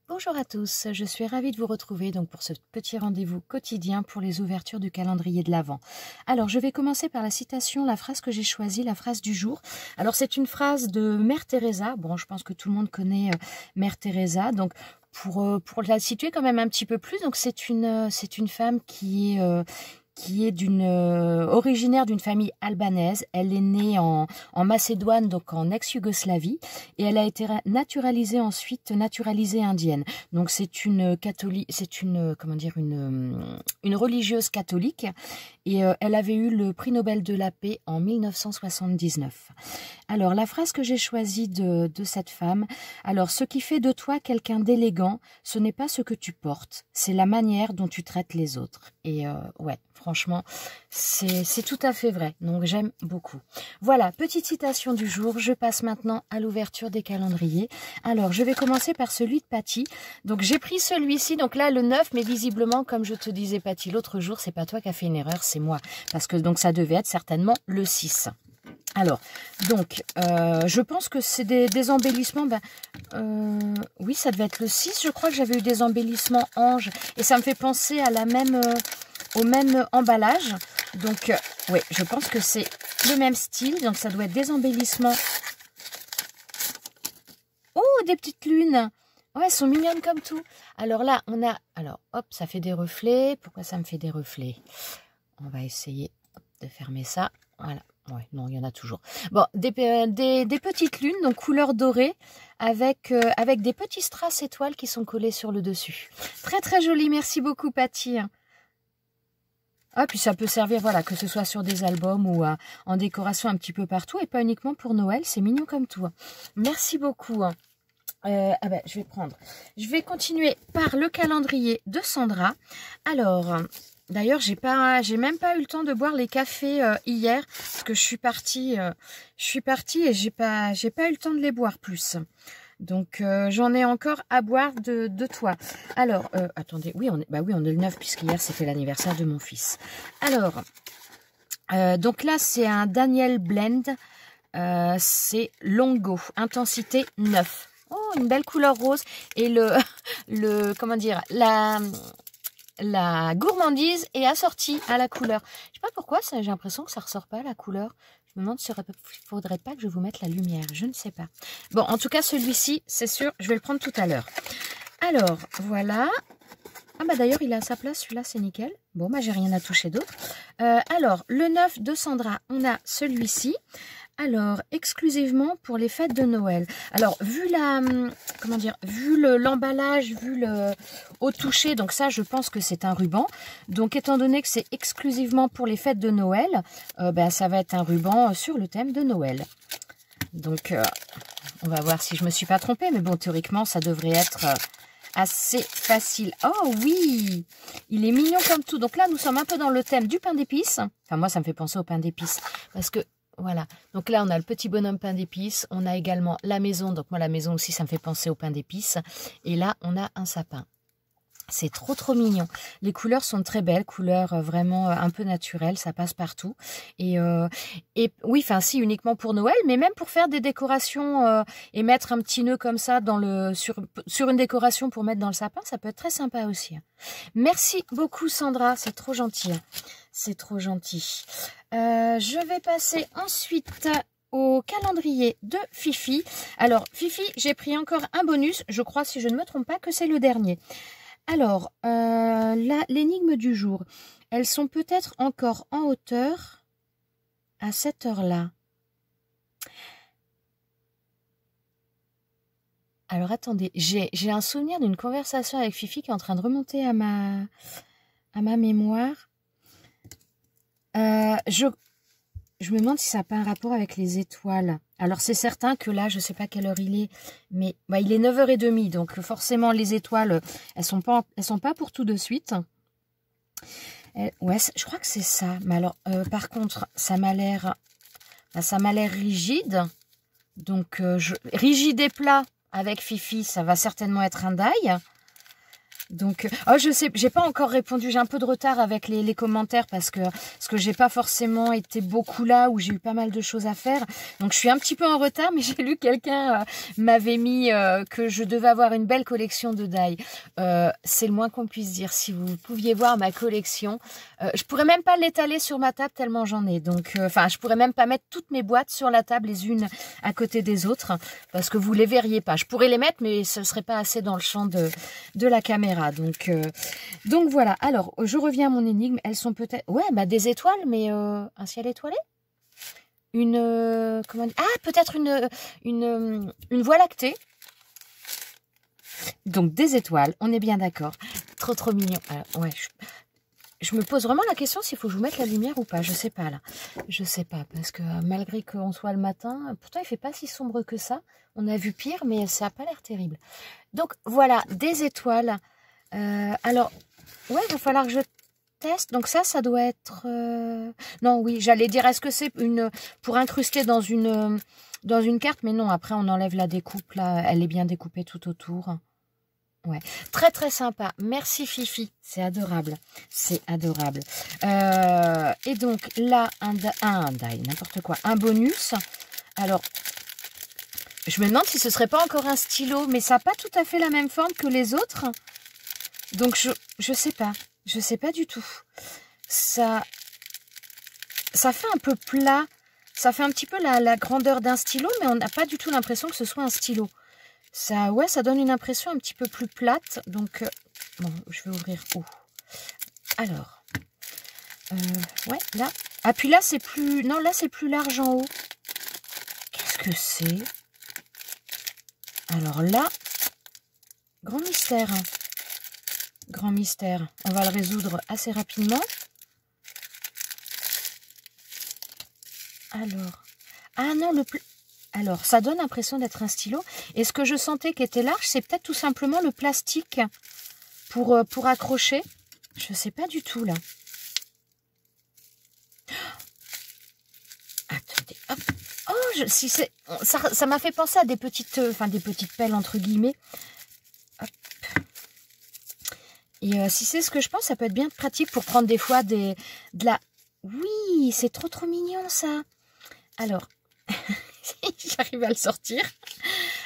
Bonjour à tous, je suis ravie de vous retrouver donc pour ce petit rendez-vous quotidien pour les ouvertures du calendrier de l'Avent. Alors je vais commencer par la citation, la phrase que j'ai choisie, la phrase du jour. Alors c'est une phrase de Mère Teresa. Bon, je pense que tout le monde connaît Mère Teresa. Donc pour la situer quand même un petit peu plus, donc c'est une femme qui est originaire d'une famille albanaise. Elle est née en Macédoine, donc en ex-Yougoslavie, et elle a été naturalisée ensuite, naturalisée indienne. Donc c'est une catholique, une religieuse catholique, et elle avait eu le prix Nobel de la paix en 1979. Alors la phrase que j'ai choisie de cette femme, alors ce qui fait de toi quelqu'un d'élégant, ce n'est pas ce que tu portes, c'est la manière dont tu traites les autres. Et ouais, franchement, c'est tout à fait vrai. Donc j'aime beaucoup. Voilà, petite citation du jour. Je passe maintenant à l'ouverture des calendriers. Alors, je vais commencer par celui de Patty. Donc j'ai pris celui-ci, donc là le 9, mais visiblement, comme je te disais Patty l'autre jour, c'est pas toi qui as fait une erreur, c'est moi. Parce que donc ça devait être certainement le 6. Alors, donc, je pense que c'est des embellissements. Oui, ça devait être le 6. Je crois que j'avais eu des embellissements anges. Et ça me fait penser à au même emballage. Donc, oui, je pense que c'est le même style. Donc, ça doit être des embellissements. Oh, des petites lunes. Ouais, elles sont mignonnes comme tout. Alors là, on a... Alors, hop, ça fait des reflets. Pourquoi ça me fait des reflets? On va essayer de fermer ça. Voilà. Ouais, non, il y en a toujours. Bon, des petites lunes, donc couleur dorée, avec des petits strass étoiles qui sont collés sur le dessus. Très, très joli. Merci beaucoup, Patty. Ah, puis ça peut servir, voilà, que ce soit sur des albums ou en décoration un petit peu partout, et pas uniquement pour Noël. C'est mignon comme tout. Merci beaucoup. Je vais continuer par le calendrier de Sandra. Alors... D'ailleurs, j'ai même pas eu le temps de boire les cafés hier parce que je suis partie et j'ai pas eu le temps de les boire plus. Donc j'en ai encore à boire de toi. Alors attendez, oui on est le 9 puisqu'hier c'était l'anniversaire de mon fils. Alors donc là c'est un Daniel Blend, c'est Longo, intensité 9. Oh, une belle couleur rose et comment dire, la gourmandise est assortie à la couleur. Je sais pas pourquoi, j'ai l'impression que ça ressort pas la couleur. Je me demande s'il faudrait pas que je vous mette la lumière. Je ne sais pas. Bon, en tout cas, celui-ci, c'est sûr, je vais le prendre tout à l'heure. Alors, voilà. Ah bah d'ailleurs, il est à sa place, celui-là, c'est nickel. Bon, bah j'ai rien à toucher d'autre. Alors, le 9 de Sandra, on a celui-ci. Alors, exclusivement pour les fêtes de Noël. Alors, vu l'emballage, au toucher, donc ça, je pense que c'est un ruban. Donc, étant donné que c'est exclusivement pour les fêtes de Noël, ça va être un ruban sur le thème de Noël. Donc, on va voir si je me suis pas trompée. Mais bon, théoriquement, ça devrait être assez facile. Oh oui, il est mignon comme tout. Donc là, nous sommes un peu dans le thème du pain d'épices. Enfin, moi, ça me fait penser au pain d'épices parce que voilà, donc là on a le petit bonhomme pain d'épices, on a également la maison, donc moi la maison aussi ça me fait penser au pain d'épices, et là on a un sapin. C'est trop mignon. Les couleurs sont très belles, couleurs vraiment un peu naturelles, ça passe partout. Et oui, enfin si, uniquement pour Noël, mais même pour faire des décorations et mettre un petit nœud comme ça sur une décoration pour mettre dans le sapin, ça peut être très sympa aussi. Merci beaucoup Sandra, c'est trop gentil. C'est trop gentil. Je vais passer ensuite au calendrier de Fifi. Alors Fifi, j'ai pris encore un bonus, je crois si je ne me trompe pas que c'est le dernier. Alors, l'énigme du jour, elles sont peut-être encore en hauteur à cette heure-là. Alors, attendez, j'ai un souvenir d'une conversation avec Fifi qui est en train de remonter à ma mémoire. Je me demande si ça n'a pas un rapport avec les étoiles. Alors, c'est certain que là, je ne sais pas quelle heure il est, mais il est 9h30, donc forcément, les étoiles, elles sont pas pour tout de suite. Ouais, je crois que c'est ça. Mais alors, par contre, ça m'a l'air rigide. Donc, rigide et plat avec Fifi, ça va certainement être un die. Donc, oh, je sais, j'ai pas encore répondu. J'ai un peu de retard avec les commentaires parce que j'ai pas forcément été beaucoup là où j'ai eu pas mal de choses à faire. Donc, je suis un petit peu en retard, mais j'ai lu quelqu'un m'avait mis que je devais avoir une belle collection de die. C'est le moins qu'on puisse dire. Si vous pouviez voir ma collection, je pourrais même pas l'étaler sur ma table tellement j'en ai. Donc, enfin, je pourrais même pas mettre toutes mes boîtes sur la table les unes à côté des autres parce que vous les verriez pas. Je pourrais les mettre, mais ce serait pas assez dans le champ de la caméra. Donc voilà. Alors, je reviens à mon énigme. Elles sont peut-être... Ouais, bah des étoiles, mais un ciel étoilé. Comment dire? Ah, peut-être une voie lactée. Donc, des étoiles. On est bien d'accord. Trop mignon. Alors, ouais, je me pose vraiment la question s'il faut que je vous mette la lumière ou pas. Je sais pas, là. Je sais pas, parce que malgré qu'on soit le matin, pourtant, il fait pas si sombre que ça. On a vu pire, mais ça a pas l'air terrible. Donc, voilà, des étoiles. Alors, ouais, il va falloir que je teste. Donc ça doit être... Non, oui, j'allais dire, est-ce que c'est pour incruster dans une carte? Mais non, après, on enlève la découpe, là. Elle est bien découpée tout autour. Ouais, très sympa. Merci Fifi, c'est adorable. C'est adorable. Et donc, là, un die, n'importe quoi. Un bonus. Alors... Je me demande si ce serait pas encore un stylo, mais ça n'a pas tout à fait la même forme que les autres. Donc, je sais pas. Je sais pas du tout. Ça fait un peu plat. Ça fait un petit peu la grandeur d'un stylo, mais on n'a pas du tout l'impression que ce soit un stylo. Ouais, ça donne une impression un petit peu plus plate. Donc, bon, je vais ouvrir où? Alors, ouais, là. Ah, puis là, c'est plus... Non, là, c'est plus large en haut. Qu'est-ce que c'est? Alors là, grand mystère. Grand mystère. On va le résoudre assez rapidement. Alors. Ah non, alors, ça donne l'impression d'être un stylo. Et ce que je sentais qui était large, c'est peut-être tout simplement le plastique pour accrocher. Je ne sais pas du tout, là. Attendez, hop. Oh, si c'est... Ça m'a fait penser à des petites... Enfin, des petites pelles, entre guillemets. Hop. Et si c'est ce que je pense, ça peut être bien pratique pour prendre des fois de la... Oui, c'est trop mignon, ça. Alors, j'arrive à le sortir.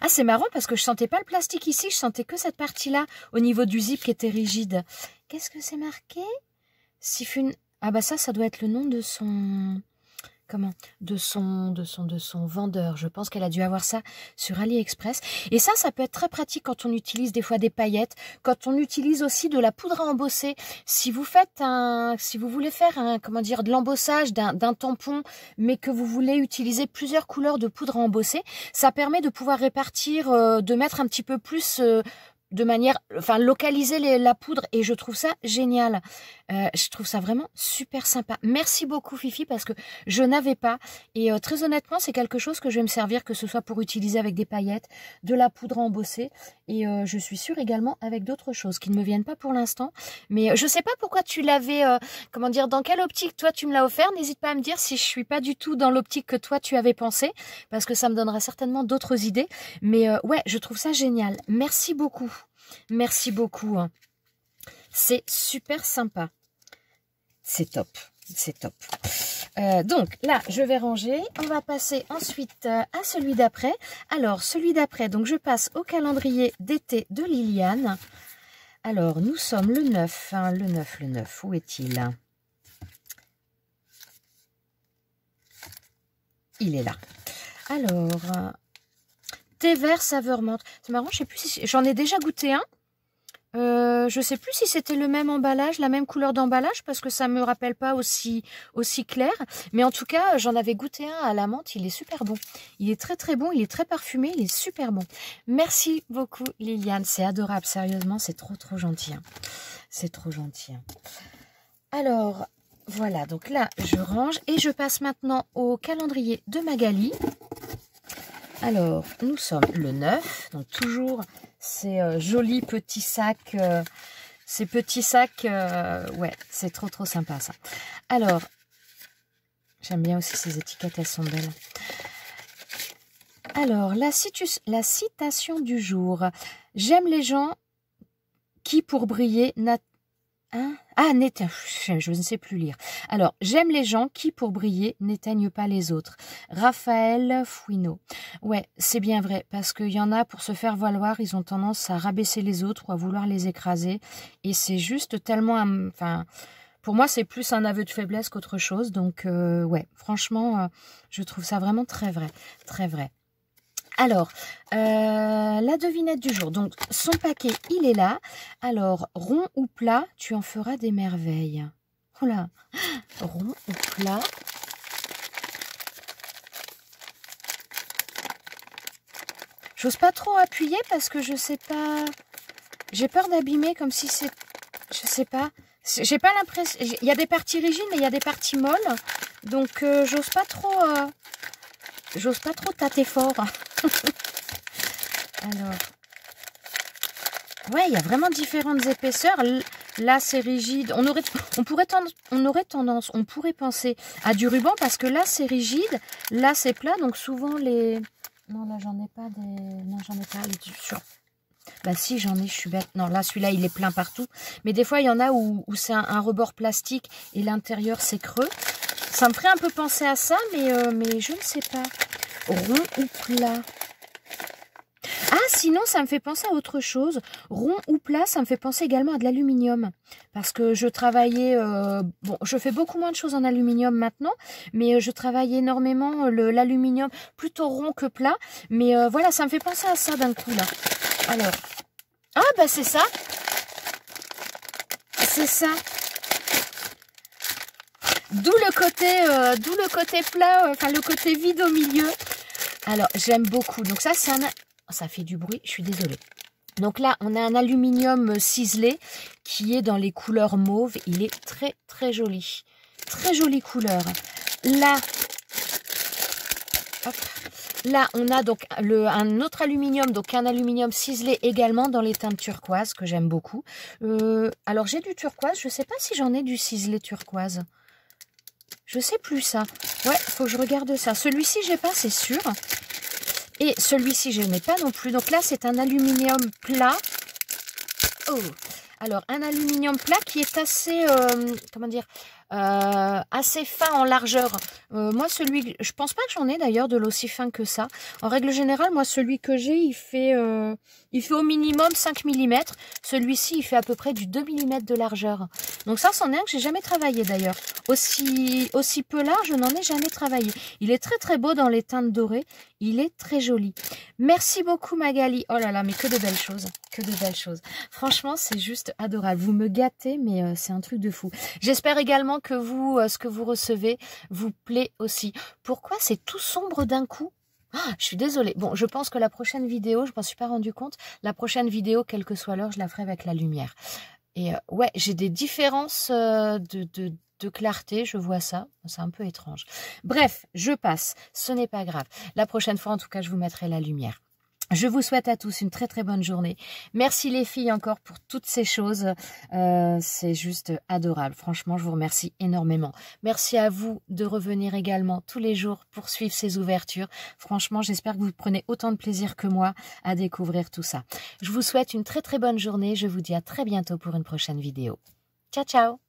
Ah, c'est marrant parce que je sentais pas le plastique ici, je sentais que cette partie-là au niveau du zip qui était rigide. Qu'est-ce que c'est marqué? Siphune... Ah bah ça doit être le nom de son... Comment? De son vendeur. Je pense qu'elle a dû avoir ça sur AliExpress. Et ça peut être très pratique quand on utilise des fois des paillettes, quand on utilise aussi de la poudre à embosser. Si vous voulez faire comment dire, de l'embossage d'un tampon, mais que vous voulez utiliser plusieurs couleurs de poudre à embosser, ça permet de pouvoir répartir, de mettre un petit peu plus... de manière, enfin, localiser la poudre, et je trouve ça génial. Je trouve ça vraiment super sympa. Merci beaucoup Fifi, parce que je n'avais pas, et très honnêtement, c'est quelque chose que je vais me servir, que ce soit pour utiliser avec des paillettes, de la poudre à embosser, et je suis sûre également avec d'autres choses qui ne me viennent pas pour l'instant. Mais je sais pas pourquoi tu l'avais, comment dire, dans quelle optique toi tu me l'as offert. N'hésite pas à me dire si je suis pas du tout dans l'optique que toi tu avais pensé, parce que ça me donnera certainement d'autres idées. Mais ouais, je trouve ça génial. Merci beaucoup. Merci beaucoup. Hein. C'est super sympa. C'est top. C'est top. Donc là, je vais ranger. On va passer ensuite à celui d'après. Alors, celui d'après, donc je passe au calendrier d'été de Liliane. Alors, nous sommes le 9. Hein, le 9. Où est-il? Il est là. Alors... thé vert saveur menthe. C'est marrant, je sais plus si j'en ai déjà goûté un. Je sais plus si c'était le même emballage, la même couleur d'emballage, parce que ça me rappelle pas aussi clair. Mais en tout cas, j'en avais goûté un à la menthe. Il est super bon. Il est très bon. Il est très parfumé. Il est super bon. Merci beaucoup Liliane. C'est adorable. Sérieusement, c'est trop gentil. Hein. C'est trop gentil. Hein. Alors, voilà. Donc là, je range et je passe maintenant au calendrier de Magali. Alors, nous sommes le 9, donc toujours ces jolis petits sacs, ouais, c'est trop sympa ça. Alors, j'aime bien aussi ces étiquettes, elles sont belles. Alors, la citation du jour. J'aime les gens Qui pour briller n'a... Hein? Ah, je ne sais plus lire. Alors, j'aime les gens qui, pour briller, n'éteignent pas les autres. Raphaël Fouineau. Ouais, c'est bien vrai, parce qu'il y en a, pour se faire valoir, ils ont tendance à rabaisser les autres ou à vouloir les écraser. Et c'est juste tellement... Enfin, pour moi, c'est plus un aveu de faiblesse qu'autre chose. Donc, ouais, franchement, je trouve ça vraiment très vrai. Très vrai. Alors, la devinette du jour. Donc, son paquet, il est là. Alors, rond ou plat, tu en feras des merveilles. Oula, rond ou plat. J'ose pas trop appuyer parce que je sais pas... J'ai peur d'abîmer comme si c'est... Je sais pas. J'ai pas l'impression... Il y a des parties rigides, mais il y a des parties molles. Donc, j'ose pas trop tâter fort. Alors, ouais, il y a vraiment différentes épaisseurs. Là, c'est rigide. On pourrait penser à du ruban parce que là, c'est rigide. Là, c'est plat. Donc, souvent, les... Non, là, j'en ai pas des... Non, j'en ai pas. Bah, si, j'en ai, je suis bête. Non, là, celui-là, il est plein partout. Mais des fois, il y en a où c'est un rebord plastique et l'intérieur, c'est creux. Ça me ferait un peu penser à ça, mais je ne sais pas. Rond ou plat? Ah, sinon, ça me fait penser à autre chose. Rond ou plat, ça me fait penser également à de l'aluminium. Parce que je travaillais... bon, je fais beaucoup moins de choses en aluminium maintenant, mais je travaille énormément l'aluminium, plutôt rond que plat. Mais voilà, ça me fait penser à ça d'un coup, là. Alors... Ah, bah c'est ça. C'est ça. D'où le côté plat, enfin le côté vide au milieu. Alors, j'aime beaucoup. Donc ça, c'est un... Ça fait du bruit, je suis désolée. Donc là, on a un aluminium ciselé qui est dans les couleurs mauve. Il est très, très joli. Très jolie couleur. Là, hop, là on a donc un autre aluminium, donc un aluminium ciselé également dans les teintes turquoise que j'aime beaucoup. Alors, j'ai du turquoise. Je ne sais pas si j'en ai du ciselé turquoise. Je sais plus ça. Ouais, faut que je regarde ça. Celui-ci, j'ai pas, c'est sûr. Et celui-ci, je n'ai pas non plus. Donc là, c'est un aluminium plat. Oh. Alors, un aluminium plat qui est assez, comment dire, assez fin en largeur. Moi, je pense pas que j'en ai d'ailleurs de l'aussi fin que ça. En règle générale, moi, celui que j'ai, il fait au minimum 5 mm. Celui-ci, il fait à peu près du 2 mm de largeur. Donc ça, c'en est un que j'ai jamais travaillé d'ailleurs. Aussi peu large, je n'en ai jamais travaillé. Il est très très beau dans les teintes dorées. Il est très joli. Merci beaucoup Magali. Oh là là, mais que de belles choses. Que de belles choses. Franchement, c'est juste adorable. Vous me gâtez, mais c'est un truc de fou. J'espère également que vous, ce que vous recevez vous plaît aussi. Pourquoi c'est tout sombre d'un coup? Ah, je suis désolée. Bon, je pense que la prochaine vidéo, je m'en suis pas rendu compte, la prochaine vidéo, quelle que soit l'heure, je la ferai avec la lumière. Et ouais, j'ai des différences de clarté, je vois ça. C'est un peu étrange. Bref, je passe. Ce n'est pas grave. La prochaine fois, en tout cas, je vous mettrai la lumière. Je vous souhaite à tous une très très bonne journée. Merci les filles encore pour toutes ces choses. C'est juste adorable. Franchement, je vous remercie énormément. Merci à vous de revenir également tous les jours pour suivre ces ouvertures. Franchement, j'espère que vous prenez autant de plaisir que moi à découvrir tout ça. Je vous souhaite une très très bonne journée. Je vous dis à très bientôt pour une prochaine vidéo. Ciao, ciao!